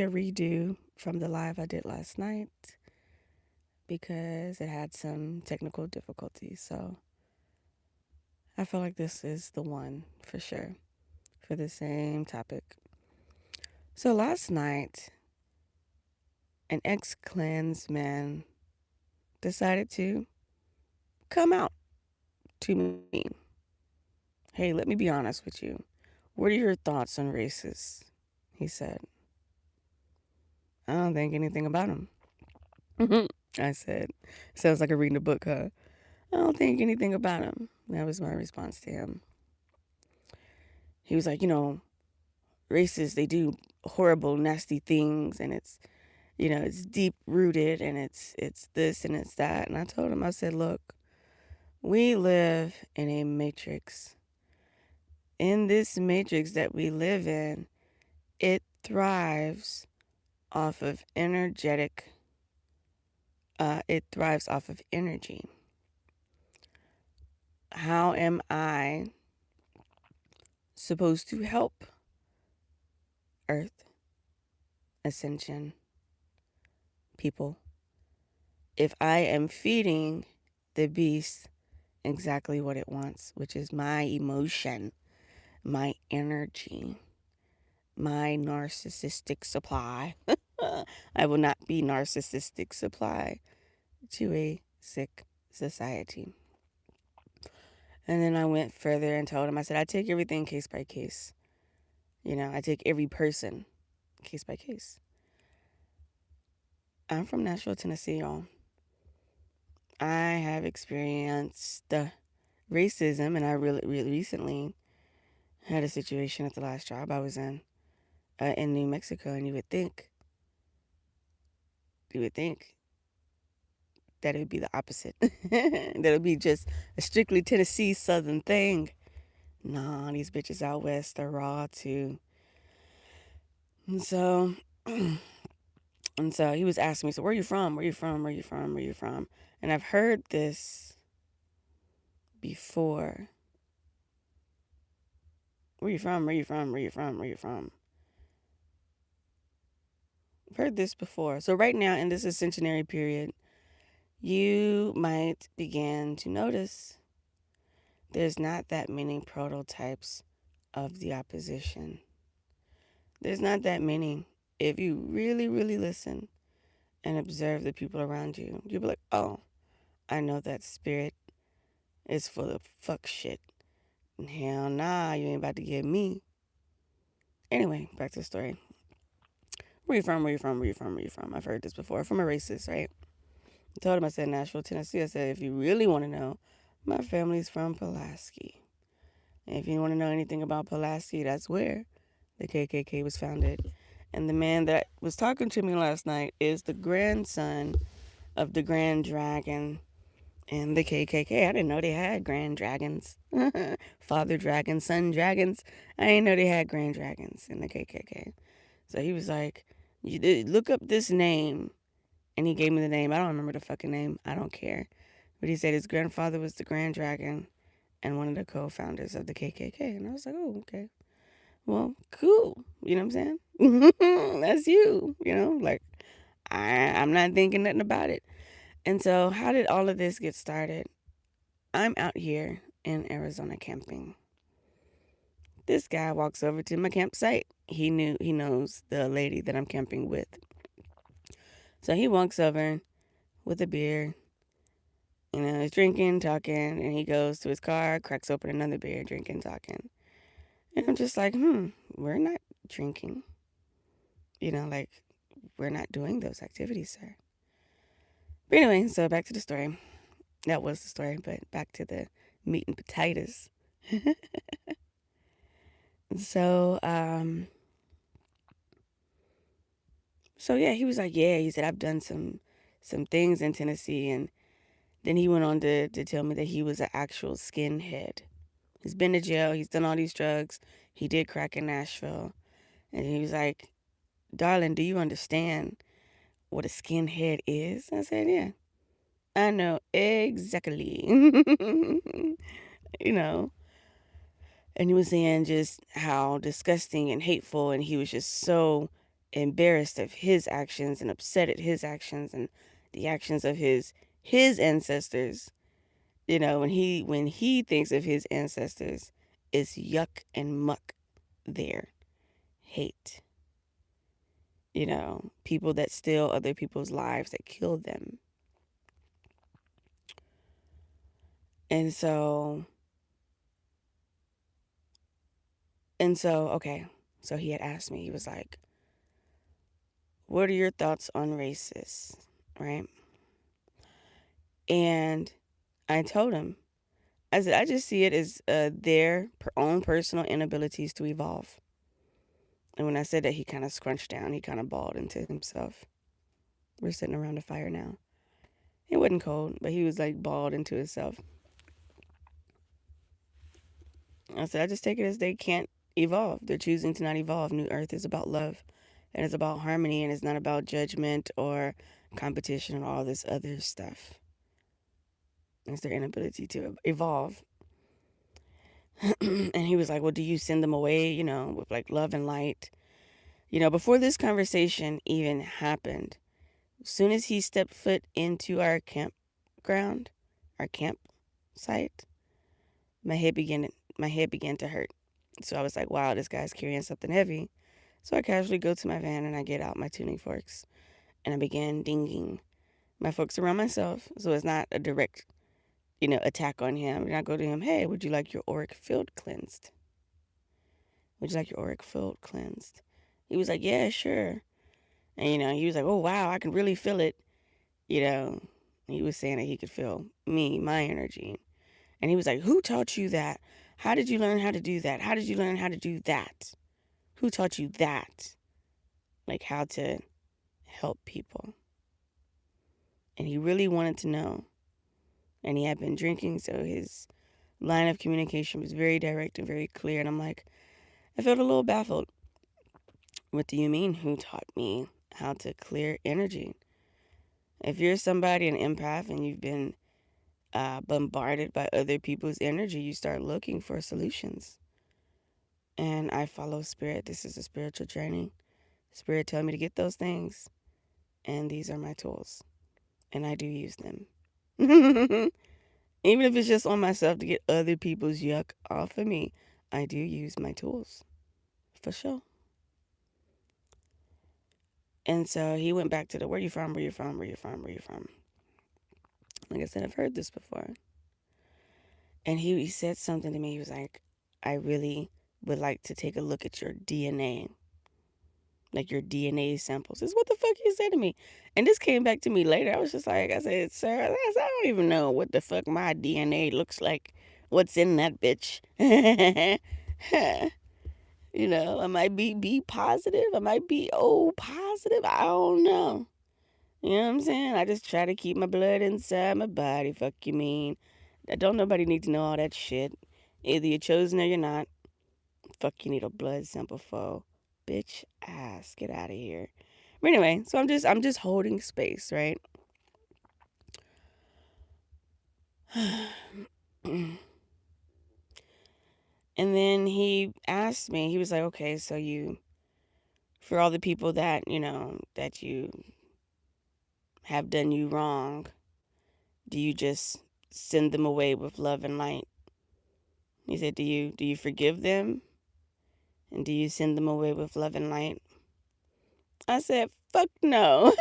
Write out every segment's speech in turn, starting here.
a redo from the live I did last night because it had some technical difficulties. So I feel like this is the one for sure for the same topic. So last night, an ex-Klansman decided to come out to me. Hey, let me be honest with you. What are your thoughts on races? He said. I don't think anything about him. I said, sounds like I'm reading a book, huh? I don't think anything about him. That was my response to him. He was like, racists, they do horrible, nasty things, and it's deep rooted, and it's this and it's that. And I told him, I said, look, we live in a matrix. In this matrix that we live in, it thrives off of it thrives off of energy. How am I supposed to help Earth, Ascension, people, if I am feeding the beast exactly what it wants, which is my emotion, my energy, my narcissistic supply? I will not be narcissistic supply to a sick society. And then I went further and told him, I said, I take everything case by case. I take every person case by case. I'm from Nashville, Tennessee, y'all. I have experienced racism, and I really recently had a situation at the last job I was in New Mexico, and you would think that it would be the opposite. That it would be just a strictly Tennessee Southern thing. Nah, these bitches out west are raw too. And so, he was asking me, so where are you from? Where are you from? Where are you from? Where are you from? And I've heard this before. Where you from? Where you from? Where you from? Where you from? I've heard this before. So right now in this ascensionary period, you might begin to notice there's not that many prototypes of the opposition. There's not that many. If you really, really listen and observe the people around you, you'll be like, oh, I know that spirit is full of fuck shit. Hell nah, you ain't about to get me. Anyway, back to the story. Where you from? Where you from? Where you from? Where you from? I've heard this before from a racist, right? I told him, I said, Nashville, Tennessee. I said, if you really want to know, my family's from Pulaski. And if you want to know anything about Pulaski, that's where the KKK was founded. And the man that was talking to me last night is the grandson of the Grand Dragon in the KKK. I didn't know they had Grand Dragons. Father Dragon, Son Dragons. I didn't know they had Grand Dragons in the KKK. So he was like, you look up this name. And he gave me the name. I don't remember the fucking name. I don't care. But he said his grandfather was the Grand Dragon and one of the co-founders of the KKK. And I was like, oh, okay. Well, cool. You know what I'm saying? That's you. Like, I'm not thinking nothing about it. And so how did all of this get started? I'm out here in Arizona camping. This guy walks over to my campsite. He knows the lady that I'm camping with. So he walks over with a beer. He's drinking, talking, and he goes to his car, cracks open another beer, drinking, talking. And I'm just like, we're not drinking. Like, we're not doing those activities, sir. But anyway, so back to the story. That was the story, but back to the meat and potatoes. So, yeah, he was like, yeah, he said, I've done some things in Tennessee. And then he went on to tell me that he was an actual skinhead. He's been to jail. He's done all these drugs. He did crack in Nashville. And he was like, darling, do you understand what a skinhead is? I said, yeah, I know exactly. And he was saying just how disgusting and hateful, and he was just so embarrassed of his actions and upset at his actions and the actions of his ancestors. When he thinks of his ancestors, it's yuck and muck there. Hate. People that steal other people's lives, that kill them. And so, okay. So he had asked me, he was like, what are your thoughts on racists? Right? And I told him, I said, I just see it as their own personal inabilities to evolve. And when I said that, he kind of scrunched down. He kind of bawled into himself. We're sitting around a fire now. It wasn't cold, but he was like bawled into himself. I said, I just take it as they can't evolve. They're choosing to not evolve. New Earth is about love, and it's about harmony, and it's not about judgment or competition and all this other stuff. It's their inability to evolve. And he was like, well, do you send them away, with like love and light? Before this conversation even happened, as soon as he stepped foot into our campground, our campsite, my head began to hurt. So I was like, wow, this guy's carrying something heavy. So I casually go to my van and I get out my tuning forks and I began dinging my forks around myself. So it's not a direct, attack on him. And I go to him, hey, would you like your auric field cleansed? Would you like your auric field cleansed? He was like, yeah, sure. And, he was like, oh, wow, I can really feel it. He was saying that he could feel me, my energy. And he was like, who taught you that? How did you learn how to do that? How did you learn how to do that? Who taught you that? Like how to help people. And he really wanted to know. And he had been drinking, so his line of communication was very direct and very clear. And I'm like, I felt a little baffled. What do you mean, who taught me how to clear energy? If you're somebody, an empath, and you've been bombarded by other people's energy, you start looking for solutions. And I follow Spirit. This is a spiritual journey. Spirit told me to get those things. And these are my tools. And I do use them. Even if it's just on myself to get other people's yuck off of me, I do use my tools. For sure. And so he went back to where you from, where you from, where you from, where you from. Like I said, I've heard this before. And he said something to me. He was like, I really would like to take a look at your DNA. Like your DNA samples. This is what the fuck you said to me. And this came back to me later. I was just like, I said, sir, I don't even know what the fuck my DNA looks like. What's in that bitch? I might be B positive. I might be O positive. I don't know. You know what I'm saying? I just try to keep my blood inside my body. Fuck you mean. Don't nobody need to know all that shit. Either you're chosen or you're not. Fuck you need a blood sample for. Bitch ass. Get out of here. But anyway, so I'm just holding space, right? And then he asked me, he was like, okay, so for all the people that, that you have done you wrong, do you just send them away with love and light? He said, do you forgive them? And do you send them away with love and light? I said, fuck no.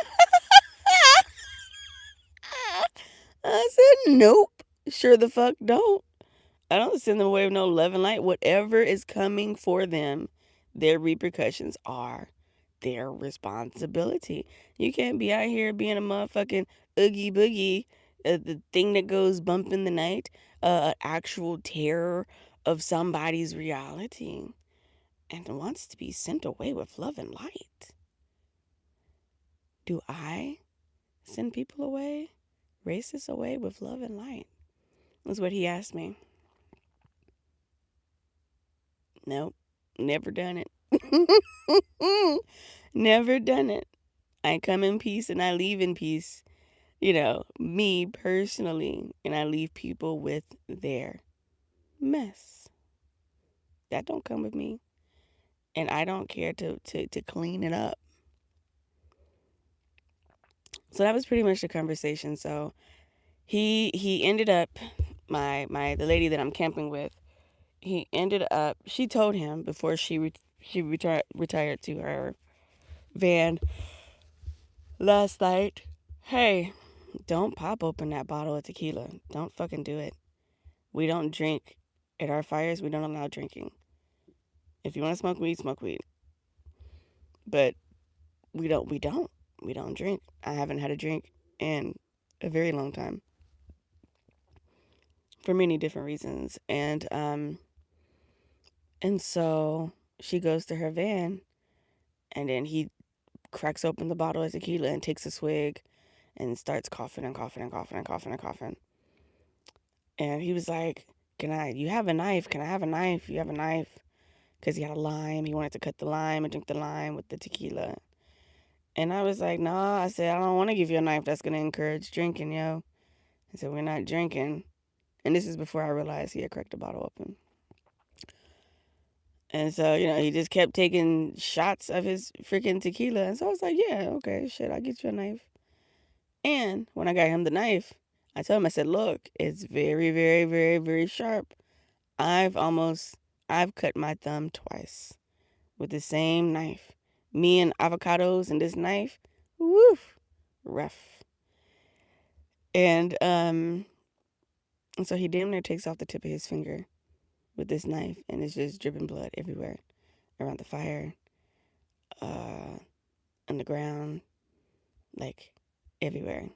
I said, nope. Sure the fuck don't. I don't send them away with no love and light. Whatever is coming for them, their repercussions are their responsibility. You can't be out here being a motherfucking oogie boogie, the thing that goes bump in the night, actual terror of somebody's reality, and wants to be sent away with love and light. Do I send people away, racists away with love and light? That's what he asked me. Nope, never done it. Never done it. I come in peace and I leave in peace. Me personally, and I leave people with their mess. That don't come with me. And I don't care to clean it up. So that was pretty much the conversation. So he ended up, my the lady that I'm camping with, he ended up, she told him before she retired to her van last night, hey, don't pop open that bottle of tequila. Don't fucking do it. We don't drink at our fires. We don't allow drinking. If you want to smoke weed, smoke weed. But we don't drink. I haven't had a drink in a very long time for many different reasons. And so she goes to her van, and then he cracks open the bottle of tequila and takes a swig and starts coughing and coughing and coughing and coughing and coughing. And he was like, you have a knife? Can I have a knife? You have a knife? Because he had a lime. He wanted to cut the lime and drink the lime with the tequila. And I was like, nah. I said, I don't want to give you a knife that's going to encourage drinking, yo. I said, we're not drinking. And this is before I realized he had cracked the bottle open. And so, he just kept taking shots of his freaking tequila. And so I was like, yeah, okay, shit, I'll get you a knife. And when I got him the knife, I told him, I said, look, it's very, very, very, very sharp. I've cut my thumb twice with the same knife. Me and avocados and this knife, woof, rough. And so he damn near takes off the tip of his finger with this knife, and it's just dripping blood everywhere, around the fire, on the ground, like everywhere.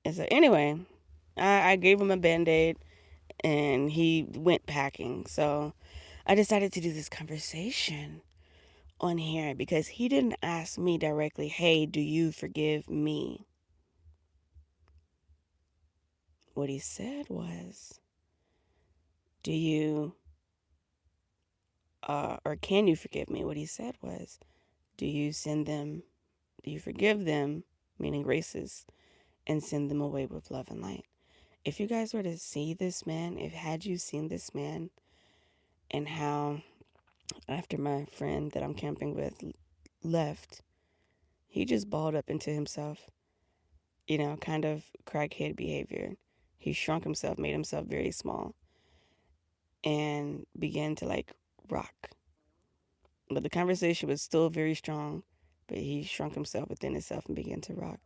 And so anyway, I gave him a Band-Aid, and he went packing. So I decided to do this conversation on here because he didn't ask me directly, hey, do you forgive me? What he said was, do you, or can you forgive me? What he said was, do you forgive them, meaning racist, and send them away with love and light? If you guys were to see this man, had you seen this man, and how after my friend that I'm camping with left, he just balled up into himself, kind of crackhead behavior. He shrunk himself, made himself very small, and began to like rock. But the conversation was still very strong, but he shrunk himself within himself and began to rock.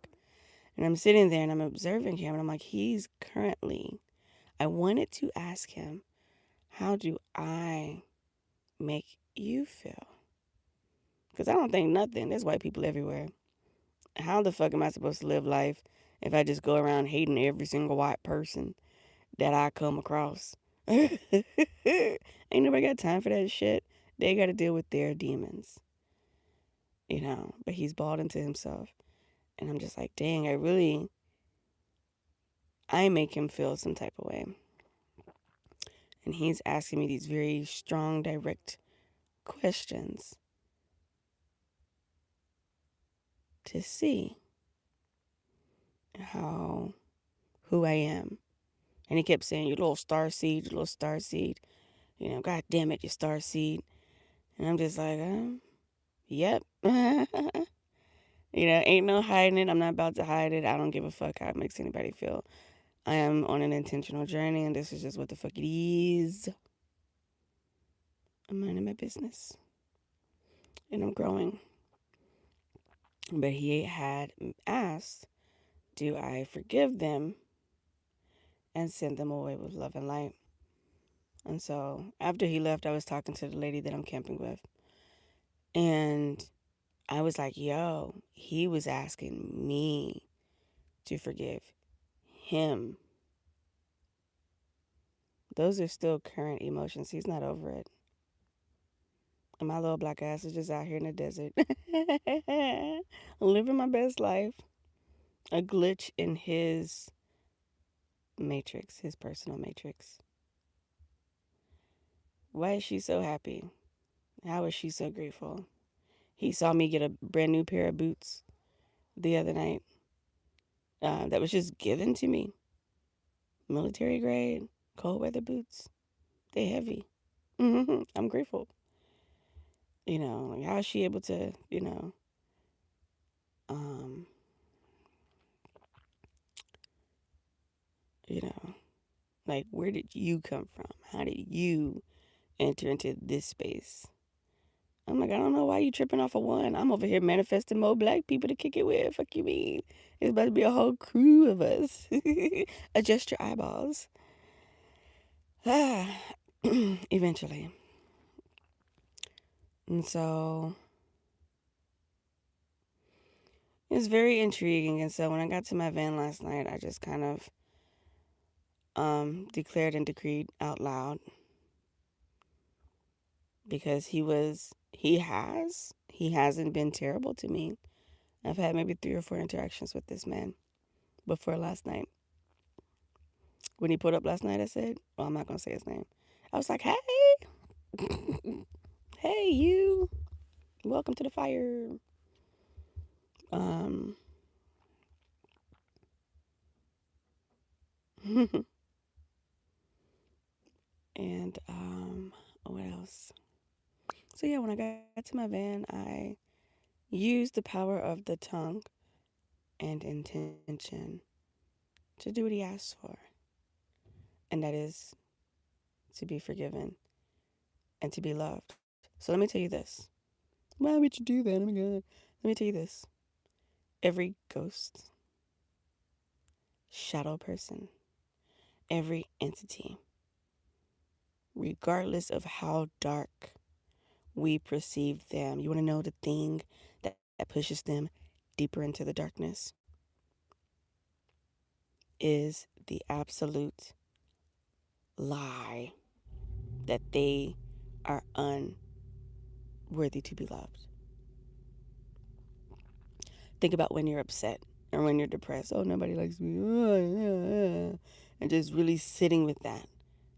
And I'm sitting there and I'm observing him, and I'm like, I wanted to ask him, how do I make you feel? Because I don't think nothing. There's white people everywhere. How the fuck am I supposed to live life if I just go around hating every single white person that I come across? Ain't nobody got time for that shit. They got to deal with their demons, But he's bought into himself. And I'm just like, dang, I make him feel some type of way. And he's asking me these very strong, direct questions to see who I am. And he kept saying, you little star seed, God damn it, you star seed. And I'm just like, yep. Ain't no hiding it. I'm not about to hide it. I don't give a fuck how it makes anybody feel. I am on an intentional journey, and this is just what the fuck it is. I'm minding my business. And I'm growing. But he had asked, do I forgive them and send them away with love and light? And so after he left, I was talking to the lady that I'm camping with. And I was like, yo, he was asking me to forgive him. Those are still current emotions. He's not over it. And my little black ass is just out here in the desert. Living my best life. A glitch in his matrix, his personal matrix. Why is she so happy? How is she so grateful? He saw me get a brand new pair of boots the other night. That was just given to me. Military grade, cold weather boots. They heavy. I'm grateful. How is she able to, You know, like, where did you come from? How did you enter into this space? I'm like, I don't know why you tripping off of one. I'm over here manifesting more black people to kick it with. Fuck you mean? It's about to be a whole crew of us. Adjust your eyeballs. Eventually. And so it's very intriguing. And so when I got to my van last night, I just kind of declared and decreed out loud because he hasn't been terrible to me. I've had maybe 3 or 4 interactions with this man before last night. When he pulled up last night, I said, well, I'm not going to say his name. I was like, hey, hey, you, welcome to the fire. Um, and what else? So yeah, when I got to my van, I used the power of the tongue and intention to do what he asked for, and that is to be forgiven and to be loved. So let me tell you this. Why would you do that? Oh my God. Let me tell you this. Every ghost, shadow person, every entity, regardless of how dark we perceive them, you want to know the thing that pushes them deeper into the darkness? Is the absolute lie that they are unworthy to be loved. Think about when you're upset or when you're depressed. Oh, nobody likes me. And just really sitting with that,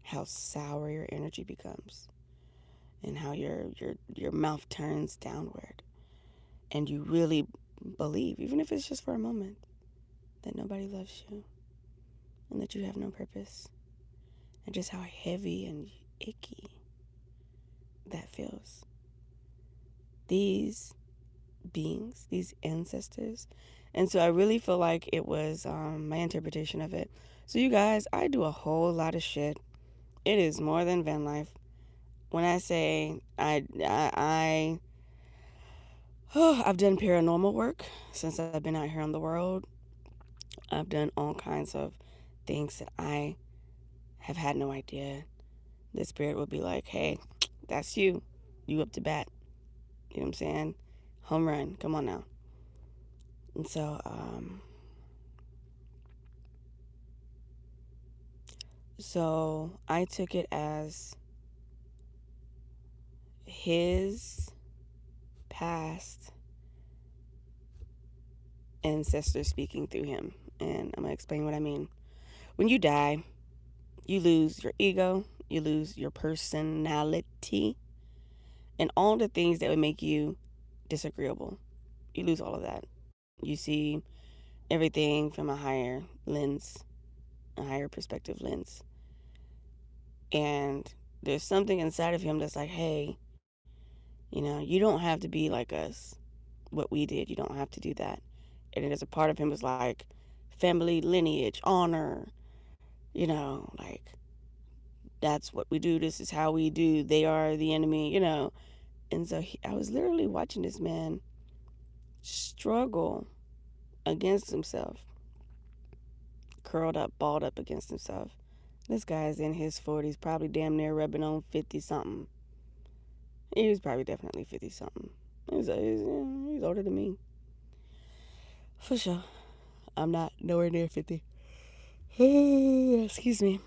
how sour your energy becomes and how your mouth turns downward. And you really believe, even if it's just for a moment, that nobody loves you and that you have no purpose. And just how heavy and icky that feels. These beings, these ancestors. And so I really feel like it was my interpretation of it. So you guys, I do a whole lot of shit. It is more than van life. When I say I've done paranormal work since I've been out here on the world. I've done all kinds of things that I have had no idea. The spirit would be like, hey, that's you. You up to bat. You know what I'm saying? Home run. Come on now. And so I took it as his past ancestors speaking through him. And I'm going to explain what I mean. When you die, you lose your ego, you lose your personality, and all the things that would make you disagreeable. You lose all of that. You see everything from a higher lens, a higher perspective lens. And there's something inside of him that's like, hey, you don't have to be like us, what we did. You don't have to do that. And there's a part of him is like family lineage, honor, like that's what we do. This is how we do. They are the enemy. And so I was literally watching this man struggle against himself, curled up, balled up against himself. This guy's in his 40s, probably damn near rubbing on 50 something. He was probably definitely 50 something. He's older than me. For sure. I'm not nowhere near 50. Excuse me.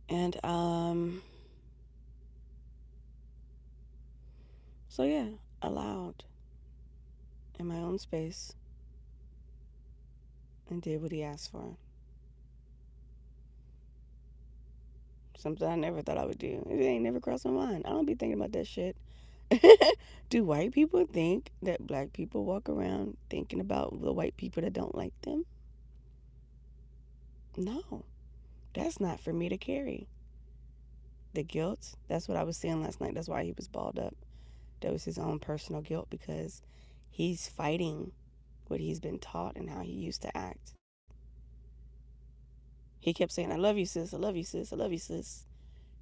And, so yeah, allowed in my own space and did what he asked for. Something I never thought I would do. It ain't never crossed my mind. I don't be thinking about that shit. Do white people think that black people walk around thinking about the white people that don't like them? No, that's not for me to carry. The guilt, that's what I was saying last night. That's why he was balled up. That was his own personal guilt because he's fighting what he's been taught and how he used to act. He kept saying, I love you, sis. I love you, sis. I love you, sis.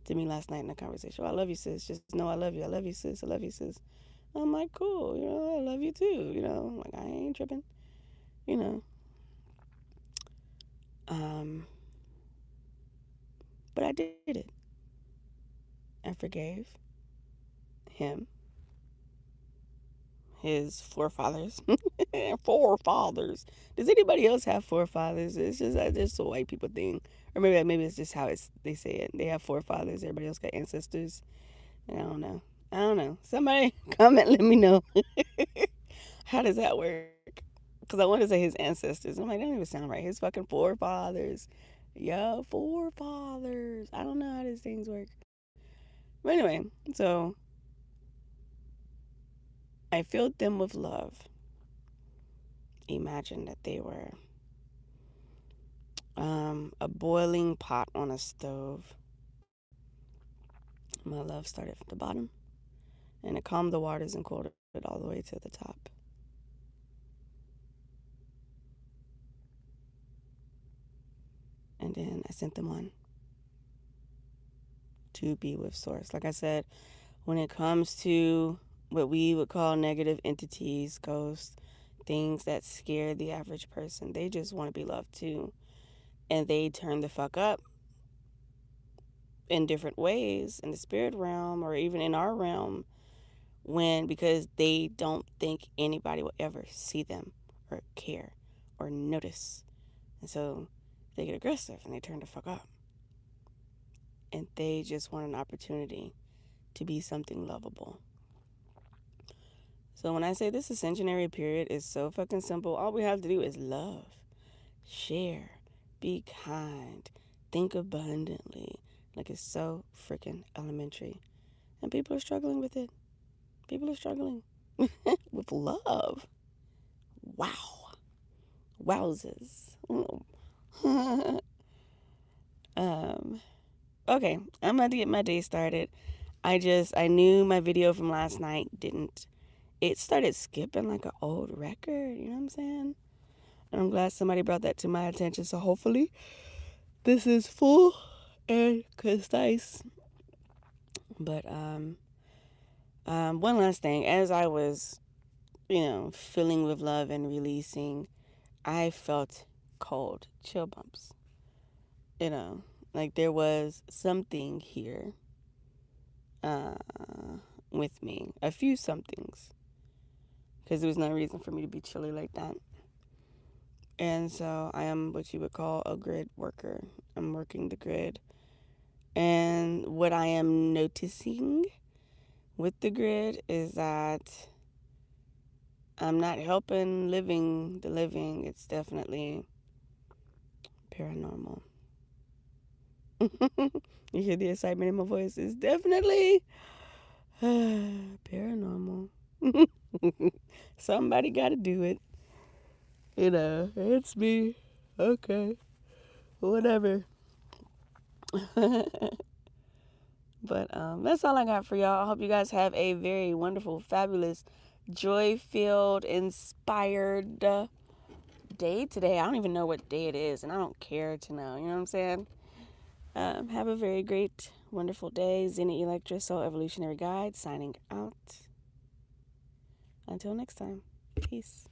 To me last night in the conversation. Oh, I love you, sis. Just know I love you. I love you, sis. I love you, sis. I'm like, cool. I love you too. I'm like, I ain't tripping. You know. But I did it. I forgave him, his forefathers. Forefathers. Does anybody else have forefathers? It's just a white people thing. Or maybe it's just how they say it. They have forefathers. Everybody else got ancestors. I don't know. Somebody comment, let me know. How does that work? Because I want to say his ancestors. I'm like, that don't even sound right. His fucking forefathers. Yeah, forefathers. I don't know how these things work. But anyway, so I filled them with love. Imagine that they were a boiling pot on a stove. My love started from the bottom, and it calmed the waters and cooled it all the way to the top. And then I sent them on to be with Source. Like I said, when it comes to what we would call negative entities, ghosts, things that scare the average person, they just want to be loved too. And they turn the fuck up in different ways in the spirit realm or even in our realm because they don't think anybody will ever see them or care or notice. And so they get aggressive and they turn the fuck up. And they just want an opportunity to be something lovable. So when I say this ascensionary period is so fucking simple, all we have to do is love, share, be kind, think abundantly. Like, it's so freaking elementary. And people are struggling with it. People are struggling with love. Wow. Wowzers. Okay, I'm about to get my day started. I knew my video from last night it started skipping like an old record, you know what I'm saying? And I'm glad somebody brought that to my attention. So hopefully this is full and concise. But one last thing, as I was, filling with love and releasing, I felt cold chill bumps. Like there was something here with me, a few somethings, because there was no reason for me to be chilly like that. And so I am what you would call a grid worker. I'm working the grid. And what I am noticing with the grid is that I'm not helping the living. It's definitely paranormal. You hear the excitement in my voice? It's definitely paranormal. Somebody got to do it. It's me. Okay. Whatever. But that's all I got for y'all. I hope you guys have a very wonderful, fabulous, joy-filled, inspired day today. I don't even know what day it is, and I don't care to know. You know what I'm saying? Have a very great, wonderful day. Zena Electra, Soul Evolutionary Guide, signing out. Until next time. Peace.